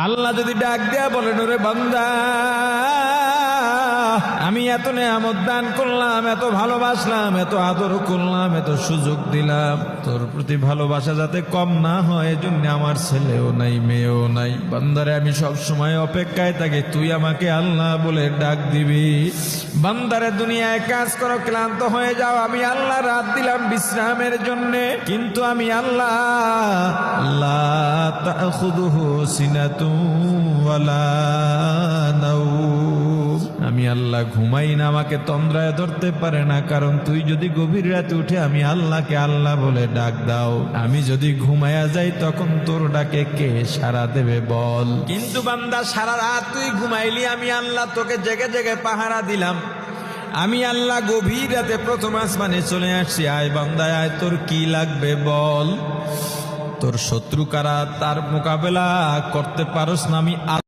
আল্লাহ যদি ডাক দেয়া বলেন, ওরে বান্দা, আমি এত নেয়ামত দান করলাম, এত ভালোবাসলাম, এত আদর করলাম, এত সুযোগ দিলাম, তোর প্রতি ভালোবাসা যাতে কম না হয় এজন্য আমার ছেলেও নাই, মেয়েও নাই। বান্দারে আমি সব সময় অপেক্ষায় থাকি তুই আমাকে আল্লাহ বলে ডাক দিবি। বান্দারে দুনিয়ায় কাজ করো, ক্লান্ত হয়ে যাও, আমি আল্লাহ রাত দিলাম বিশ্রামের জন্য, কিন্তু আমি আল্লাহ লা তাখুযুহু সিনাতুন ওয়ালা নাওম, আমি আল্লাহ ঘুমাই না, আমাকে তন্দ্রায় ধরতে পারে না। কারণ তুই যদি গভীর রাতে উঠে আমি আল্লাহকে আল্লাহ বলে ডাক দাও, আমি যদি ঘুমায়া যাই তখন তোর ডাকে কে সাড়া দেবে বল? কিন্তু বান্দা সারা রাত তুই ঘুমাইলি, আমি আল্লাহ তোকে জেগে জেগে পাহারা দিলাম। আমি আল্লাহ গভীর রাতে প্রথম আসমানে চলে আসছি, আয় বান্দা আয়, তোর কি লাগবে বল? তোর শত্রু কারা, তার মোকাবেলা করতে পারস না আমি